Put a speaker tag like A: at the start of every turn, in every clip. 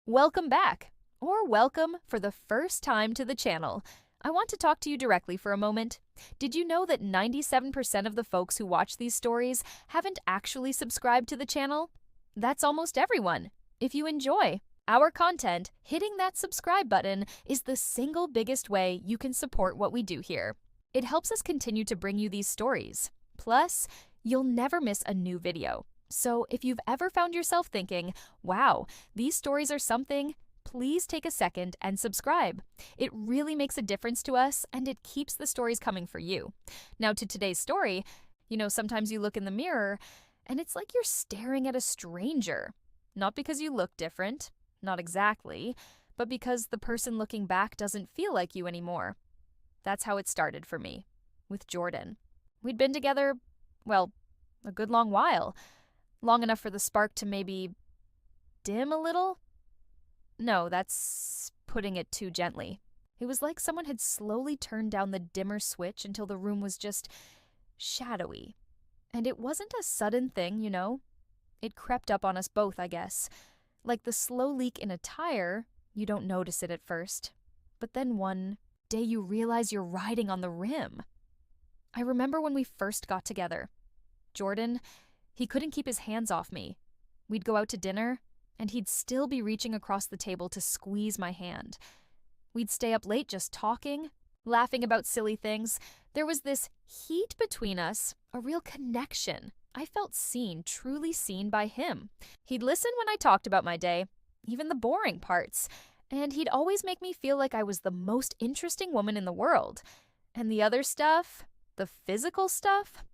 A: Welcome back, or welcome for the first time to the channel. I want to talk to you directly for a moment. Did you know that 97% of the folks who watch these stories haven't actually subscribed to the channel? That's almost everyone. If you enjoy our content, hitting that subscribe button is the single biggest way you can support what we do here. It helps us continue to bring you these stories. Plus, you'll never miss a new video. So if you've ever found yourself thinking, wow, these stories are something, please take a second and subscribe. It really makes a difference to us and it keeps the stories coming for you. Now to today's story, sometimes you look in the mirror and it's like you're staring at a stranger. Not because you look different, not exactly, but because the person looking back doesn't feel like you anymore. That's how it started for me, with Jordan. We'd been together, well, a good long while. Long enough for the spark to maybe dim a little? No, that's putting it too gently. It was like someone had slowly turned down the dimmer switch until the room was just shadowy. And it wasn't a sudden thing, It crept up on us both, I guess. Like the slow leak in a tire, you don't notice it at first. But then one day you realize you're riding on the rim. I remember when we first got together. Jordan, he couldn't keep his hands off me. We'd go out to dinner, and he'd still be reaching across the table to squeeze my hand. We'd stay up late just talking, laughing about silly things. There was this heat between us, a real connection. I felt seen, truly seen by him. He'd listen when I talked about my day, even the boring parts, and he'd always make me feel like I was the most interesting woman in the world. And the other stuff, the physical stuff,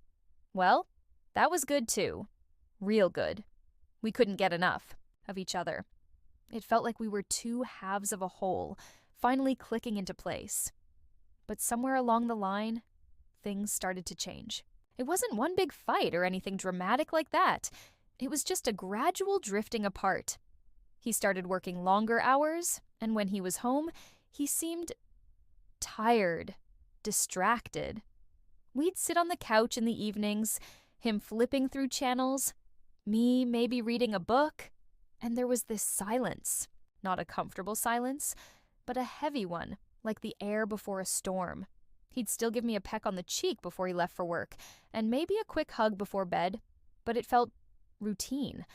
A: well, that was good too. Real good. We couldn't get enough of each other. It felt like we were two halves of a whole, finally clicking into place. But somewhere along the line, things started to change. It wasn't one big fight or anything dramatic like that. It was just a gradual drifting apart. He started working longer hours, and when he was home, he seemed tired, distracted. We'd sit on the couch in the evenings, him flipping through channels, me maybe reading a book, and there was this silence. Not a comfortable silence, but a heavy one, like the air before a storm. He'd still give me a peck on the cheek before he left for work, and maybe a quick hug before bed, but it felt routine,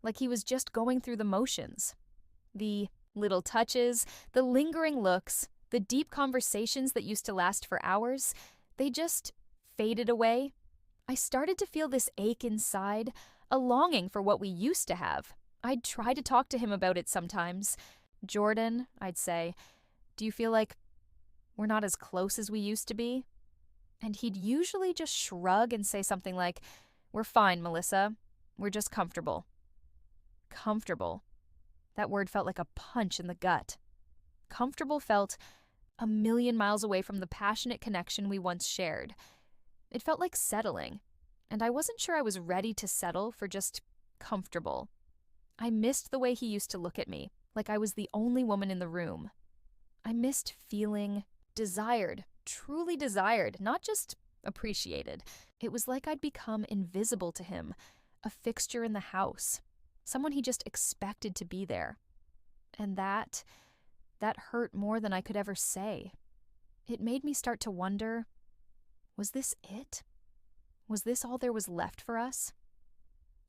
A: like he was just going through the motions. The little touches, the lingering looks, the deep conversations that used to last for hours, they just faded away. I started to feel this ache inside, a longing for what we used to have. I'd try to talk to him about it sometimes. Jordan, I'd say, do you feel like we're not as close as we used to be? And he'd usually just shrug and say something like, we're fine, Melissa. We're just comfortable. Comfortable. That word felt like a punch in the gut. Comfortable felt a million miles away from the passionate connection we once shared. It felt like settling, and I wasn't sure I was ready to settle for just comfortable. I missed the way he used to look at me, like I was the only woman in the room. I missed feeling desired, truly desired, not just appreciated. It was like I'd become invisible to him, a fixture in the house, someone he just expected to be there. And that hurt more than I could ever say. It made me start to wonder, was this it? Was this all there was left for us?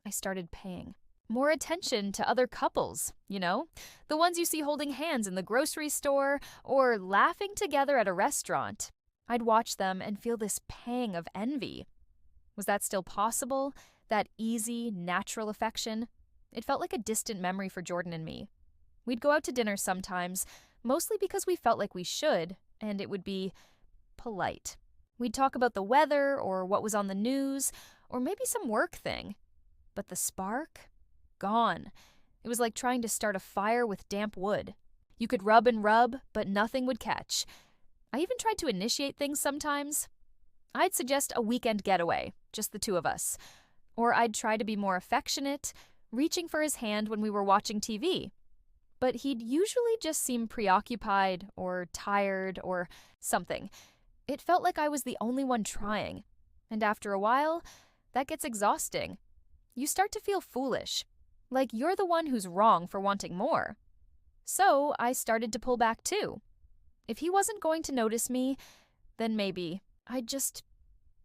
A: I started paying more attention to other couples, the ones you see holding hands in the grocery store or laughing together at a restaurant. I'd watch them and feel this pang of envy. Was that still possible? That easy, natural affection? It felt like a distant memory for Jordan and me. We'd go out to dinner sometimes, mostly because we felt like we should, and it would be polite. We'd talk about the weather or what was on the news, or maybe some work thing. But the spark? Gone. It was like trying to start a fire with damp wood. You could rub and rub, but nothing would catch. I even tried to initiate things sometimes. I'd suggest a weekend getaway, just the two of us. Or I'd try to be more affectionate, reaching for his hand when we were watching TV. But he'd usually just seem preoccupied or tired or something. It felt like I was the only one trying. And after a while, that gets exhausting. You start to feel foolish, like you're the one who's wrong for wanting more. So I started to pull back too. If he wasn't going to notice me, then maybe I'd just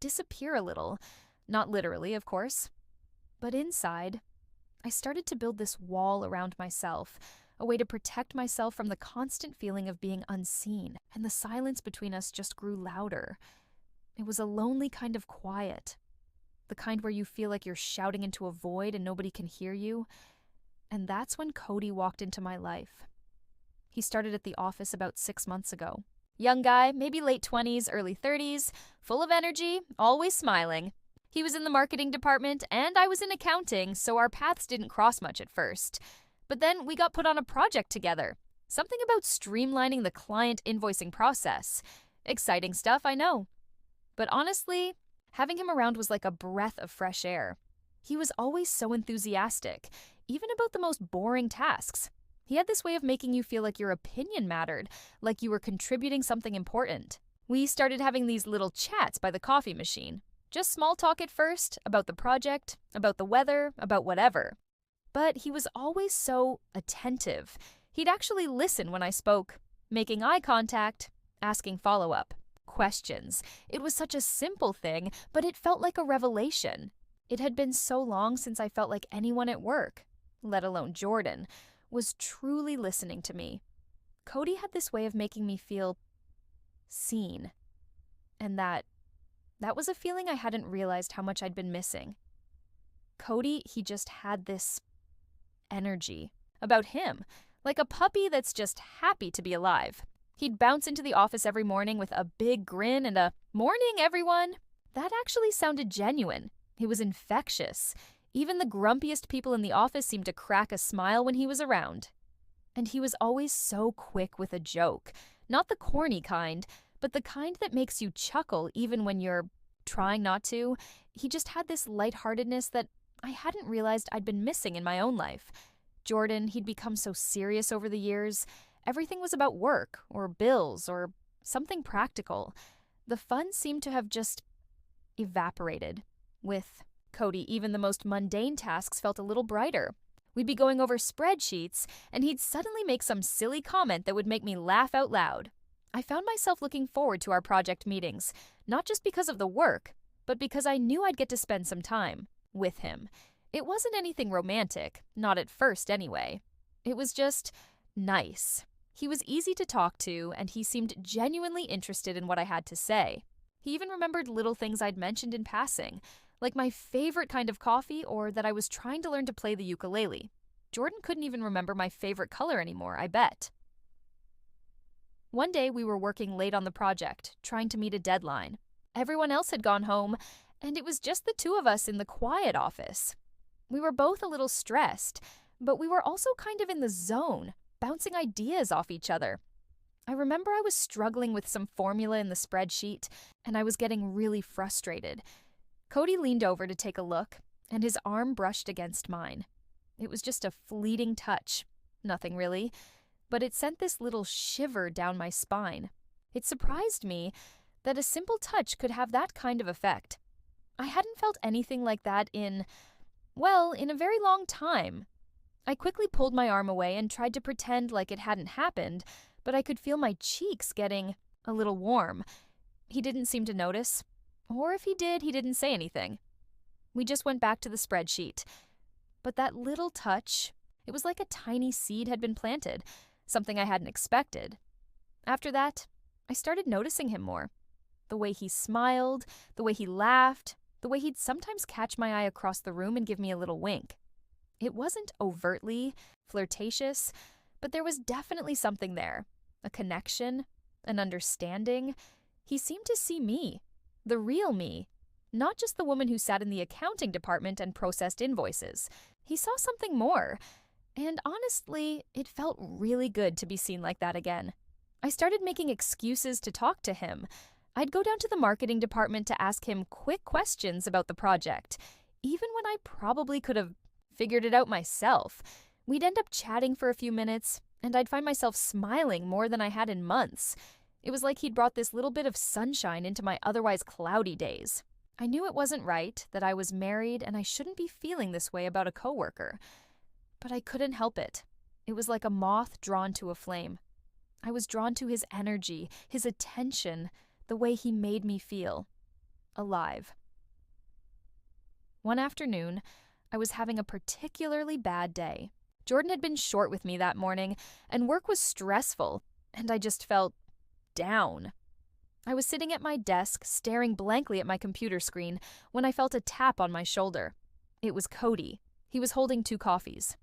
A: disappear a little. Not literally, of course. But inside, I started to build this wall around myself, a way to protect myself from the constant feeling of being unseen, and the silence between us just grew louder. It was a lonely kind of quiet, the kind where you feel like you're shouting into a void and nobody can hear you. And that's when Cody walked into my life. He started at the office about 6 months ago. Young guy, maybe late 20s, early 30s, full of energy, always smiling. He was in the marketing department and I was in accounting, so our paths didn't cross much at first. But then we got put on a project together. Something about streamlining the client invoicing process. Exciting stuff, I know. But honestly, having him around was like a breath of fresh air. He was always so enthusiastic, even about the most boring tasks. He had this way of making you feel like your opinion mattered, like you were contributing something important. We started having these little chats by the coffee machine. Just small talk at first, about the project, about the weather, about whatever. But he was always so attentive. He'd actually listen when I spoke, making eye contact, asking follow-up questions. It was such a simple thing, but it felt like a revelation. It had been so long since I felt like anyone at work, let alone Jordan, was truly listening to me. Cody had this way of making me feel seen. And that was a feeling I hadn't realized how much I'd been missing. Cody, he just had this energy about him, like a puppy that's just happy to be alive. He'd bounce into the office every morning with a big grin and a "Morning, everyone." That actually sounded genuine. It was infectious. Even the grumpiest people in the office seemed to crack a smile when he was around. And he was always so quick with a joke. Not the corny kind, but the kind that makes you chuckle even when you're trying not to. He just had this lightheartedness that I hadn't realized I'd been missing in my own life. Jordan, he'd become so serious over the years. Everything was about work, or bills, or something practical. The fun seemed to have just evaporated. With Cody, even the most mundane tasks felt a little brighter. We'd be going over spreadsheets, and he'd suddenly make some silly comment that would make me laugh out loud. I found myself looking forward to our project meetings, not just because of the work, but because I knew I'd get to spend some time with him. It wasn't anything romantic, not at first anyway. It was just nice. He was easy to talk to, and he seemed genuinely interested in what I had to say. He even remembered little things I'd mentioned in passing, like my favorite kind of coffee or that I was trying to learn to play the ukulele. Jordan couldn't even remember my favorite color anymore, I bet. One day we were working late on the project, trying to meet a deadline. Everyone else had gone home, and it was just the two of us in the quiet office. We were both a little stressed, but we were also kind of in the zone, bouncing ideas off each other. I remember I was struggling with some formula in the spreadsheet, and I was getting really frustrated. Cody leaned over to take a look, and his arm brushed against mine. It was just a fleeting touch, nothing really, but it sent this little shiver down my spine. It surprised me that a simple touch could have that kind of effect. I hadn't felt anything like that in a very long time. I quickly pulled my arm away and tried to pretend like it hadn't happened, but I could feel my cheeks getting a little warm. He didn't seem to notice. Or if he did, he didn't say anything. We just went back to the spreadsheet. But that little touch, it was like a tiny seed had been planted, something I hadn't expected. After that, I started noticing him more. The way he smiled, the way he laughed, the way he'd sometimes catch my eye across the room and give me a little wink. It wasn't overtly flirtatious, but there was definitely something there. A connection, an understanding. He seemed to see me. The real me, not just the woman who sat in the accounting department and processed invoices. He saw something more, and honestly, it felt really good to be seen like that again. I started making excuses to talk to him. I'd go down to the marketing department to ask him quick questions about the project, even when I probably could have figured it out myself. We'd end up chatting for a few minutes, and I'd find myself smiling more than I had in months. It was like he'd brought this little bit of sunshine into my otherwise cloudy days. I knew it wasn't right, that I was married and I shouldn't be feeling this way about a coworker. But I couldn't help it. It was like a moth drawn to a flame. I was drawn to his energy, his attention, the way he made me feel alive. One afternoon, I was having a particularly bad day. Jordan had been short with me that morning, and work was stressful, and I just felt down. I was sitting at my desk, staring blankly at my computer screen, when I felt a tap on my shoulder. It was Cody. He was holding 2 coffees.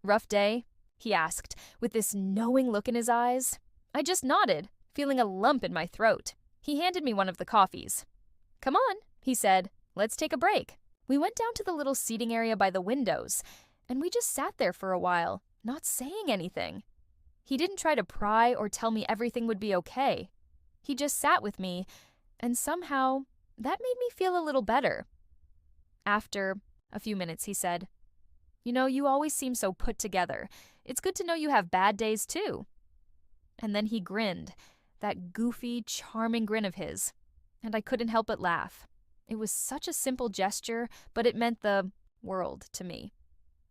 A: "Rough day?" he asked, with this knowing look in his eyes. I just nodded, feeling a lump in my throat. He handed me one of the coffees. "Come on," he said. "Let's take a break." We went down to the little seating area by the windows, and we just sat there for a while, not saying anything. He didn't try to pry or tell me everything would be okay. He just sat with me, and somehow that made me feel a little better. After a few minutes, he said, "You know, you always seem so put together. It's good to know you have bad days too." And then he grinned, that goofy, charming grin of his, and I couldn't help but laugh. It was such a simple gesture, but it meant the world to me.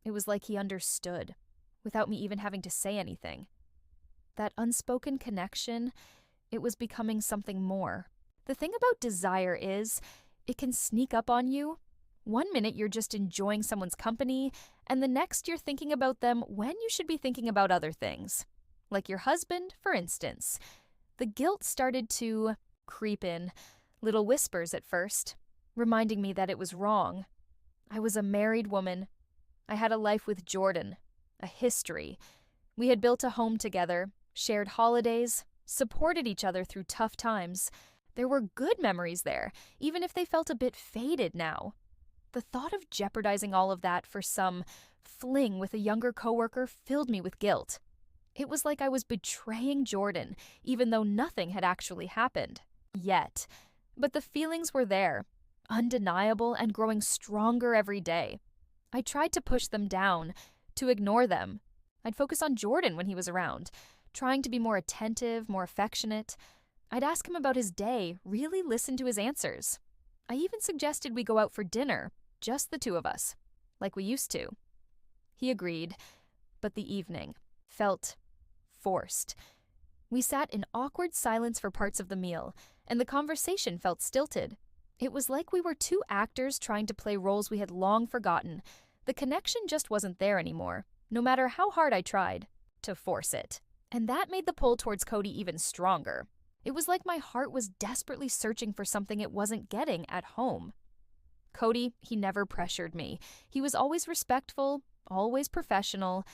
A: It was like he understood, without me even having to say anything. That unspoken connection, it was becoming something more. The thing about desire is, it can sneak up on you. One minute you're just enjoying someone's company, and the next you're thinking about them when you should be thinking about other things. Like your husband, for instance. The guilt started to creep in, little whispers at first, reminding me that it was wrong. I was a married woman. I had a life with Jordan, a history. We had built a home together, shared holidays, supported each other through tough times. There were good memories there, even if they felt a bit faded now. The thought of jeopardizing all of that for some fling with a younger coworker filled me with guilt. It was like I was betraying Jordan, even though nothing had actually happened. Yet. But the feelings were there, undeniable and growing stronger every day. I tried to push them down, to ignore them. I'd focus on Jordan when he was around, trying to be more attentive, more affectionate. I'd ask him about his day, really listen to his answers. I even suggested we go out for dinner, just the 2 of us, like we used to. He agreed, but the evening felt forced. We sat in awkward silence for parts of the meal, and the conversation felt stilted. It was like we were 2 actors trying to play roles we had long forgotten. The connection just wasn't there anymore, no matter how hard I tried to force it. And that made the pull towards Cody even stronger. It was like my heart was desperately searching for something it wasn't getting at home. Cody, he never pressured me. He was always respectful, always professional,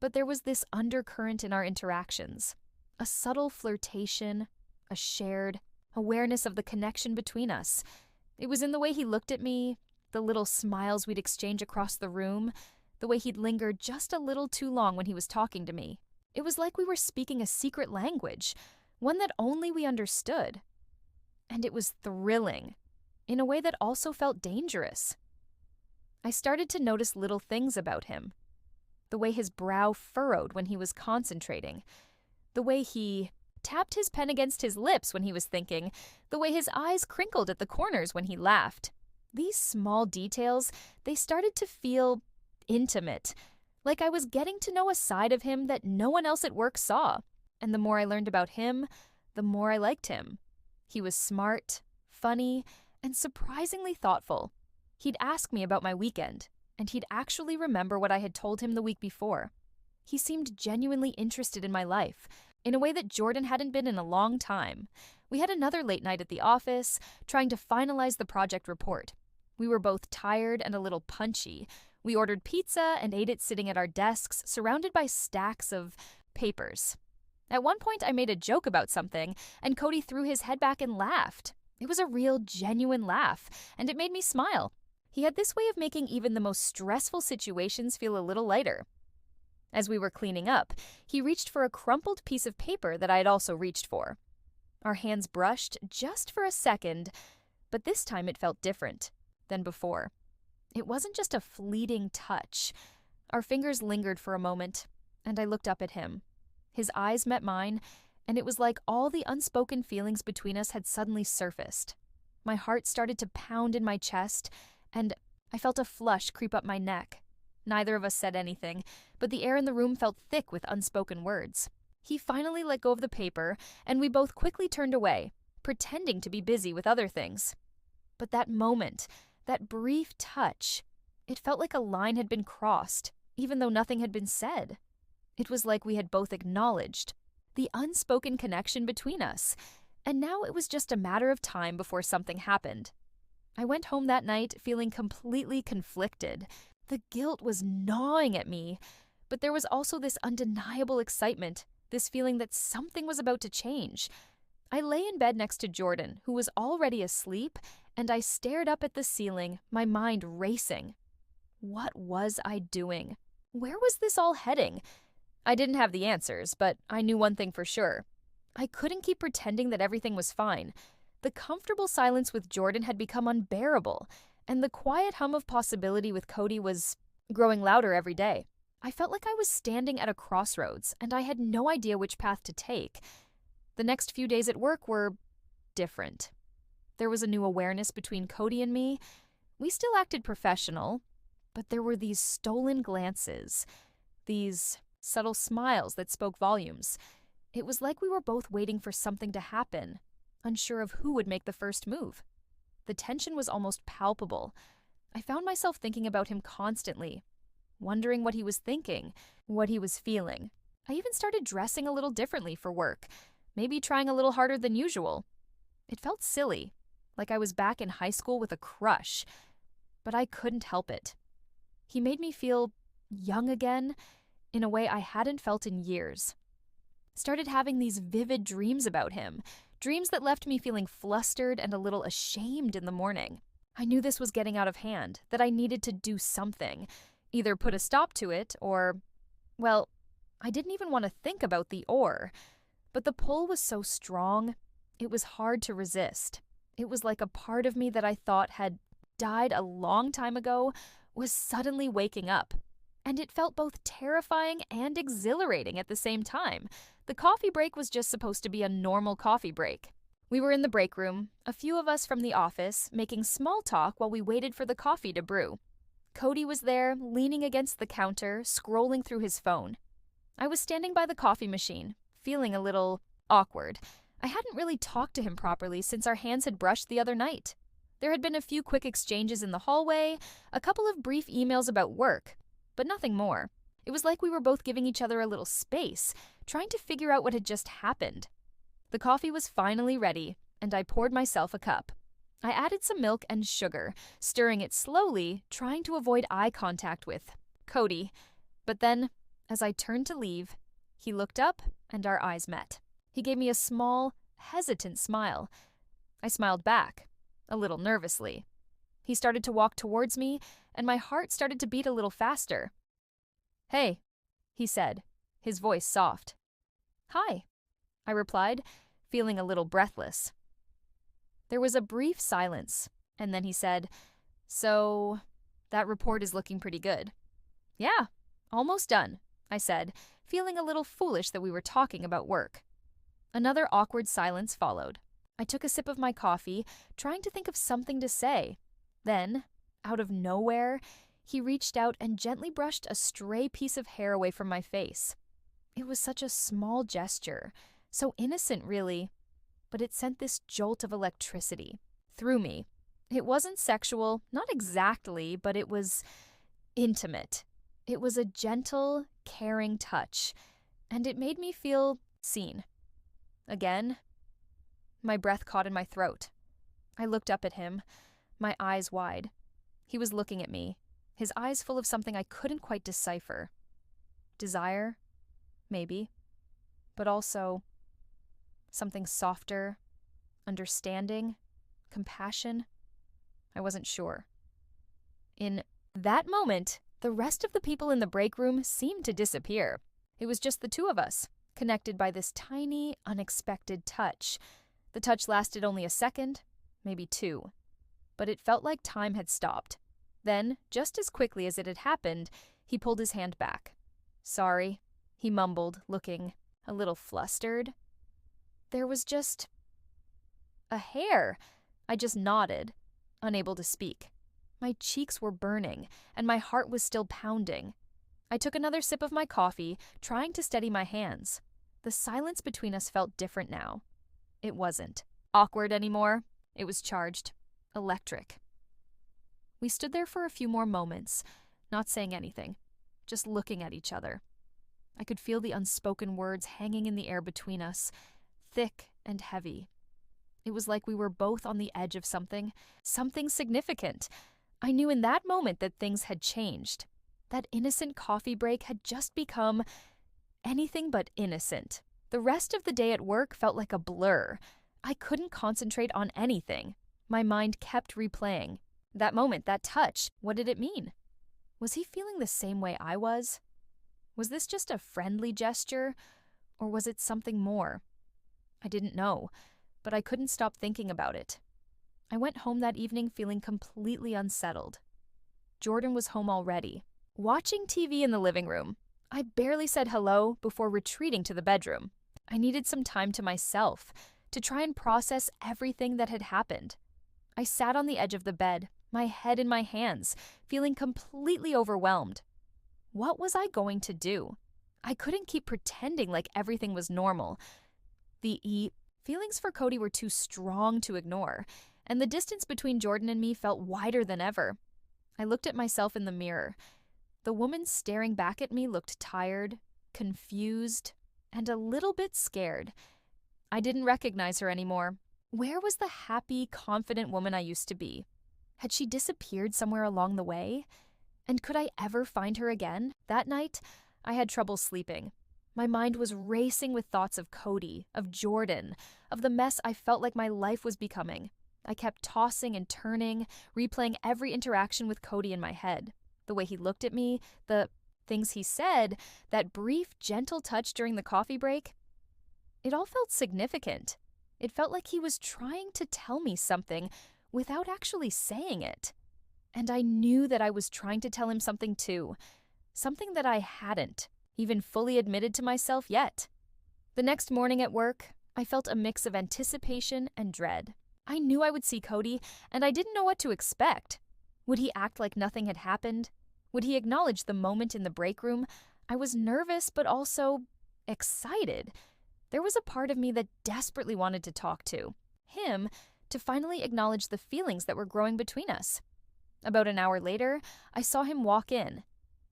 A: but there was this undercurrent in our interactions. A subtle flirtation, a shared awareness of the connection between us. It was in the way he looked at me, the little smiles we'd exchange across the room, the way he'd linger just a little too long when he was talking to me. It was like we were speaking a secret language, one that only we understood. And it was thrilling, in a way that also felt dangerous. I started to notice little things about him. The way his brow furrowed when he was concentrating. The way he tapped his pen against his lips when he was thinking. The way his eyes crinkled at the corners when he laughed. These small details, they started to feel intimate. Like I was getting to know a side of him that no one else at work saw. And the more I learned about him, the more I liked him. He was smart, funny, and surprisingly thoughtful. He'd ask me about my weekend, and he'd actually remember what I had told him the week before. He seemed genuinely interested in my life, in a way that Jordan hadn't been in a long time. We had another late night at the office, trying to finalize the project report. We were both tired and a little punchy. We ordered pizza and ate it sitting at our desks, surrounded by stacks of papers. At one point, I made a joke about something, and Cody threw his head back and laughed. It was a real, genuine laugh, and it made me smile. He had this way of making even the most stressful situations feel a little lighter. As we were cleaning up, he reached for a crumpled piece of paper that I had also reached for. Our hands brushed just for a second, but this time it felt different than before. It wasn't just a fleeting touch. Our fingers lingered for a moment, and I looked up at him. His eyes met mine, and it was like all the unspoken feelings between us had suddenly surfaced. My heart started to pound in my chest, and I felt a flush creep up my neck. Neither of us said anything, but the air in the room felt thick with unspoken words. He finally let go of the paper, and we both quickly turned away, pretending to be busy with other things. But that moment, that brief touch, it felt like a line had been crossed, even though nothing had been said. It was like we had both acknowledged the unspoken connection between us, and now it was just a matter of time before something happened. I went home that night feeling completely conflicted. The guilt was gnawing at me, but there was also this undeniable excitement, this feeling that something was about to change. I lay in bed next to Jordan, who was already asleep, and I stared up at the ceiling, my mind racing. What was I doing? Where was this all heading? I didn't have the answers, but I knew one thing for sure. I couldn't keep pretending that everything was fine. The comfortable silence with Jordan had become unbearable, and the quiet hum of possibility with Cody was growing louder every day. I felt like I was standing at a crossroads, and I had no idea which path to take. The next few days at work were different. There was a new awareness between Cody and me. We still acted professional, but there were these stolen glances, these subtle smiles that spoke volumes. It was like we were both waiting for something to happen, unsure of who would make the first move. The tension was almost palpable. I found myself thinking about him constantly, wondering what he was thinking, what he was feeling. I even started dressing a little differently for work, maybe trying a little harder than usual. It felt silly, like I was back in high school with a crush, but I couldn't help it. He made me feel young again, in a way I hadn't felt in years. Started having these vivid dreams about him, dreams that left me feeling flustered and a little ashamed in the morning. I knew this was getting out of hand, that I needed to do something, either put a stop to it or, well, I didn't even want to think about the or, but the pull was so strong, it was hard to resist. It was like a part of me that I thought had died a long time ago was suddenly waking up. And it felt both terrifying and exhilarating at the same time. The coffee break was just supposed to be a normal coffee break. We were in the break room, a few of us from the office, making small talk while we waited for the coffee to brew. Cody was there, leaning against the counter, scrolling through his phone. I was standing by the coffee machine, feeling a little awkward. I hadn't really talked to him properly since our hands had brushed the other night. There had been a few quick exchanges in the hallway, a couple of brief emails about work, but nothing more. It was like we were both giving each other a little space, trying to figure out what had just happened. The coffee was finally ready, and I poured myself a cup. I added some milk and sugar, stirring it slowly, trying to avoid eye contact with Cody. But then, as I turned to leave, he looked up and our eyes met. He gave me a small, hesitant smile. I smiled back, a little nervously. He started to walk towards me, and my heart started to beat a little faster. "Hey," he said, his voice soft. "Hi," I replied, feeling a little breathless. There was a brief silence, and then he said, "So, that report is looking pretty good." "Yeah, almost done," I said, feeling a little foolish that we were talking about work. Another awkward silence followed. I took a sip of my coffee, trying to think of something to say. Then, out of nowhere, he reached out and gently brushed a stray piece of hair away from my face. It was such a small gesture, so innocent really, but it sent this jolt of electricity through me. It wasn't sexual, not exactly, but it was intimate. It was a gentle, caring touch, and it made me feel seen. Again, my breath caught in my throat. I looked up at him, my eyes wide. He was looking at me, his eyes full of something I couldn't quite decipher. Desire? Maybe. But also something softer, understanding, compassion. I wasn't sure. In that moment, the rest of the people in the break room seemed to disappear. It was just the two of us, connected by this tiny, unexpected touch. The touch lasted only a second, maybe two, but it felt like time had stopped. Then, just as quickly as it had happened, he pulled his hand back. "Sorry," he mumbled, looking a little flustered. There was just a hair. I just nodded, unable to speak. My cheeks were burning, and my heart was still pounding. I took another sip of my coffee, trying to steady my hands. The silence between us felt different now. It wasn't awkward anymore. It was charged. Electric. We stood there for a few more moments, not saying anything, just looking at each other. I could feel the unspoken words hanging in the air between us, thick and heavy. It was like we were both on the edge of something significant. I knew in that moment that things had changed. That innocent coffee break had just become anything but innocent. The rest of the day at work felt like a blur. I couldn't concentrate on anything. My mind kept replaying. That moment, that touch, what did it mean? Was he feeling the same way I was? Was this just a friendly gesture, or was it something more? I didn't know, but I couldn't stop thinking about it. I went home that evening feeling completely unsettled. Jordan was home already, watching TV in the living room. I barely said hello before retreating to the bedroom. I needed some time to myself to try and process everything that had happened. I sat on the edge of the bed, my head in my hands, feeling completely overwhelmed. What was I going to do? I couldn't keep pretending like everything was normal. The feelings for Cody were too strong to ignore, and the distance between Jordan and me felt wider than ever. I looked at myself in the mirror. The woman staring back at me looked tired, confused, and a little bit scared. I didn't recognize her anymore. Where was the happy, confident woman I used to be? Had she disappeared somewhere along the way? And could I ever find her again? That night, I had trouble sleeping. My mind was racing with thoughts of Cody, of Jordan, of the mess I felt like my life was becoming. I kept tossing and turning, replaying every interaction with Cody in my head. The way he looked at me, the things he said, that brief, gentle touch during the coffee break. It all felt significant. It felt like he was trying to tell me something without actually saying it. And I knew that I was trying to tell him something too. Something that I hadn't even fully admitted to myself yet. The next morning at work, I felt a mix of anticipation and dread. I knew I would see Cody, and I didn't know what to expect. Would he act like nothing had happened? Would he acknowledge the moment in the break room? I was nervous, but also excited. There was a part of me that desperately wanted to talk to him, to finally acknowledge the feelings that were growing between us. About an hour later, I saw him walk in.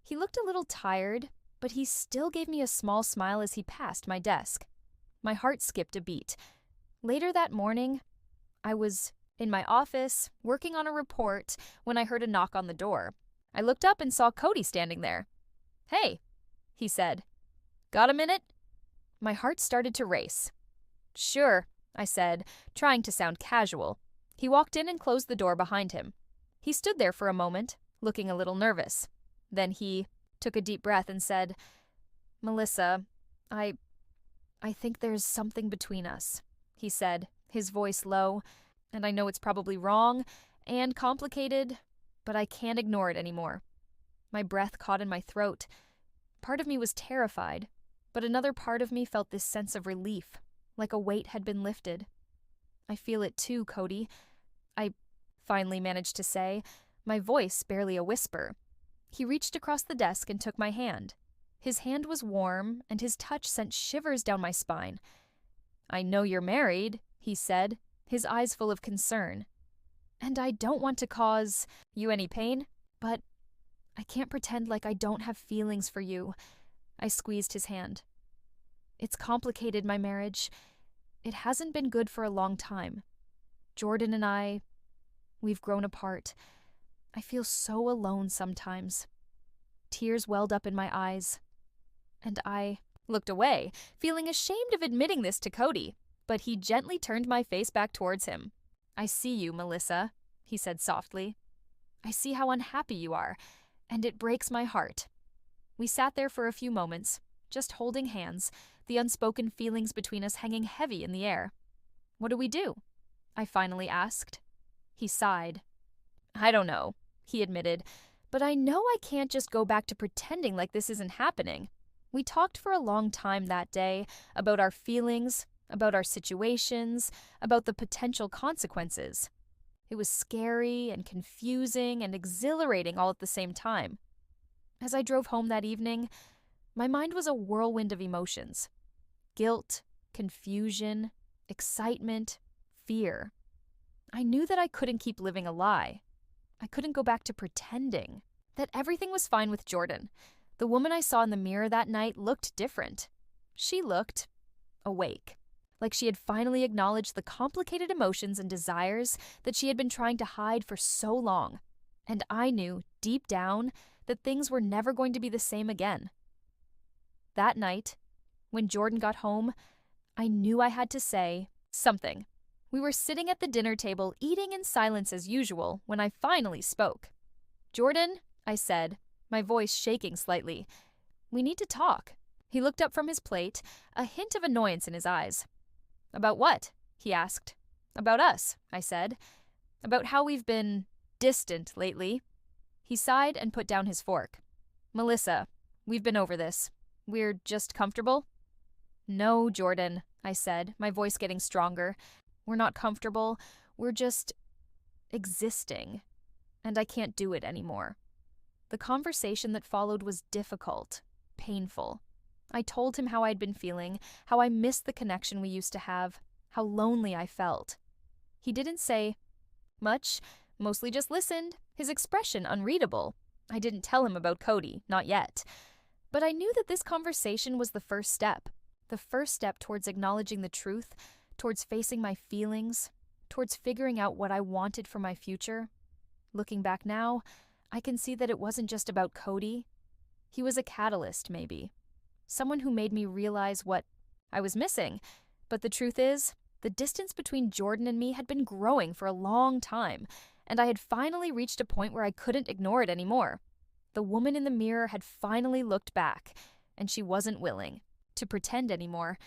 A: He looked a little tired, but he still gave me a small smile as he passed my desk. My heart skipped a beat. Later that morning, I was in my office, working on a report, when I heard a knock on the door. I looked up and saw Cody standing there. "Hey," he said. "Got a minute?" My heart started to race. "Sure," I said, trying to sound casual. He walked in and closed the door behind him. He stood there for a moment, looking a little nervous. Then he took a deep breath and said, "Melissa, I think there's something between us," he said, his voice low, "and I know it's probably wrong and complicated, but I can't ignore it anymore." My breath caught in my throat. Part of me was terrified, but another part of me felt this sense of relief, like a weight had been lifted. "I feel it too, Cody," I finally managed to say, my voice barely a whisper. He reached across the desk and took my hand. His hand was warm, and his touch sent shivers down my spine. "I know you're married," he said, his eyes full of concern. "And I don't want to cause you any pain, but I can't pretend like I don't have feelings for you." I squeezed his hand. "It's complicated, my marriage. It hasn't been good for a long time. Jordan and we've grown apart. I feel so alone sometimes." Tears welled up in my eyes, and I looked away, feeling ashamed of admitting this to Cody, but he gently turned my face back towards him. "I see you, Melissa," he said softly. "I see how unhappy you are, and it breaks my heart." We sat there for a few moments, just holding hands, the unspoken feelings between us hanging heavy in the air. "What do we do?" I finally asked. He sighed. "I don't know," he admitted, "but I know I can't just go back to pretending like this isn't happening." We talked for a long time that day about our feelings, about our situations, about the potential consequences. It was scary and confusing and exhilarating all at the same time. As I drove home that evening, my mind was a whirlwind of emotions. Guilt, confusion, excitement, fear. I knew that I couldn't keep living a lie. I couldn't go back to pretending that everything was fine with Jordan. The woman I saw in the mirror that night looked different. She looked awake, like she had finally acknowledged the complicated emotions and desires that she had been trying to hide for so long. And I knew, deep down, that things were never going to be the same again. That night, when Jordan got home, I knew I had to say something. We were sitting at the dinner table, eating in silence as usual, when I finally spoke. "Jordan," I said, my voice shaking slightly, "we need to talk." He looked up from his plate, a hint of annoyance in his eyes. "About what?" he asked. "About us," I said. "About how we've been distant lately." He sighed and put down his fork. "Melissa, we've been over this. We're just comfortable?" "No, Jordan," I said, my voice getting stronger. "We're not comfortable. We're just existing. And I can't do it anymore." The conversation that followed was difficult, painful. I told him how I'd been feeling, how I missed the connection we used to have, how lonely I felt. He didn't say much, mostly just listened, his expression unreadable. I didn't tell him about Cody, not yet. But I knew that this conversation was the first step towards acknowledging the truth, towards facing my feelings, towards figuring out what I wanted for my future. Looking back now, I can see that it wasn't just about Cody. He was a catalyst, maybe. Someone who made me realize what I was missing. But the truth is, the distance between Jordan and me had been growing for a long time, and I had finally reached a point where I couldn't ignore it anymore. The woman in the mirror had finally looked back, and she wasn't willing to pretend anymore.